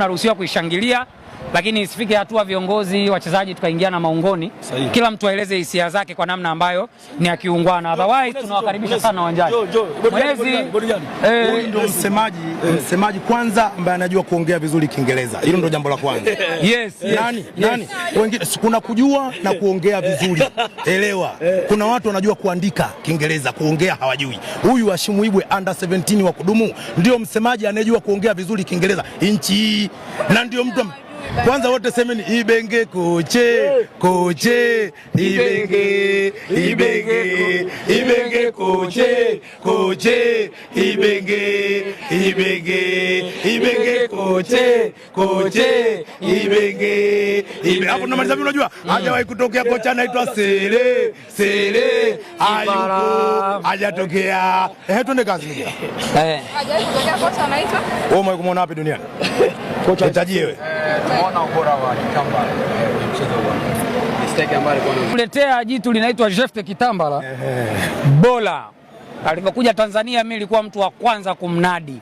mnaruhusiwa kuishangilia, lakini isifike hatua viongozi wachezaji tukaingiana maungoni. Kila mtu aeleze hisia zake kwa namna ambayo ni ya kiungwana. Otherwise tunawakaribisha sana uwanjani. Huyu ndio msemaji kwanza ambaye anajua kuongea vizuri Kiingereza. Hilo ndio jambo la kwanza. Yes. Nani? Wengine kuna kujua na kuongea vizuri. Elewa. Kuna watu wanajua kuandika Kiingereza, kuongea hawajui. Huyu Hashim Ibwe under 17 wa kudumu ndio msemaji anayejua kuongea vizuri Kiingereza nchi, na ndio mtu kwanza wote semeni Ibenge koche Ibenge koche Ibenge koche Ibenge. Hapo tunamaliza. Unajua hajawahi kutokea kocha anaitwa Sele hayupo, hajatokea. Twende kazi. Hajawahi kutokea kocha anaitwa wewe, umeona wapi duniani kocha tajie wewe? Tunaona ubora wa Kitambala mchezo wa mistake ambayo alikuwa kuletea jitu linaitwa Jefte Kitambala. Bola alipokuja Tanzania mimi nilikuwa mtu wa kwanza kumnadi.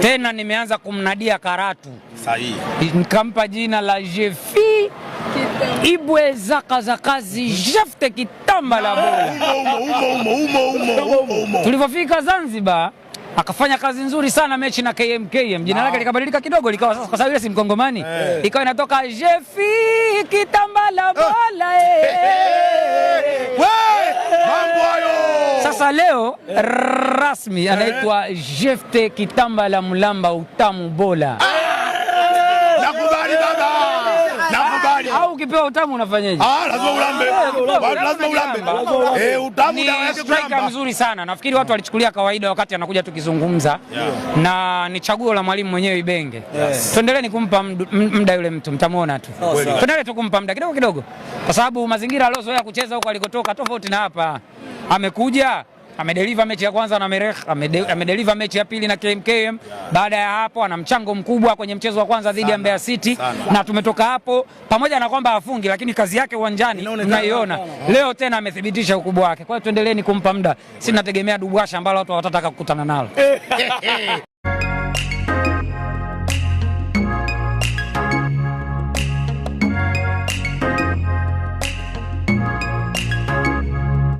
Tena nimeanza kumnadia Karatu. Sahihi. Nikampa jina la Jefi Ibwe Zakazi Jefte Kitambala Bola. Tulipofika Zanzibar akafanya kazi nzuri sana mechi na KMKM. Jina lake likabadilika kidogo, likawa sasa kwa sababu yule si Mkongomani, ikawa inatoka Jefi Kitambala Bola. Mambo hayo. Sasa leo rasmi anaitwa Jefte Kitambala Mulamba utamu Bola. Nakubali baba. Nakubali. Au ukipewa utamu unafanyaje? Lazima ulambe. Lazima ulambe. Utamu dawa yake kulamba. Mzuri sana. Nafikiri watu walichukulia kawaida wakati anakuja tukizungumza. Na ni chaguo la mwalimu mwenyewe Ibenge. Tuendelee kumpa muda yule mtu, mtamuona tu. Tuendelee tu kumpa muda kidogo kidogo. Kwa sababu mazingira aliyozoea kucheza huko alikotoka tofauti na hapa. Amekuja amedeliver mechi ya kwanza na Merreikh, amedeliver mechi ya pili na KMKM. Baada ya hapo ana mchango mkubwa kwenye mchezo wa kwanza dhidi ya Mbeya City na tumetoka hapo pamoja na kwamba afungi, lakini kazi yake uwanjani tunaiona. Leo tena amethibitisha ukubwa wake. Kwa hiyo tuendeleeni kumpa muda. Sisi tunategemea Dubwasha ambalo watu hawatataka kukutana nalo.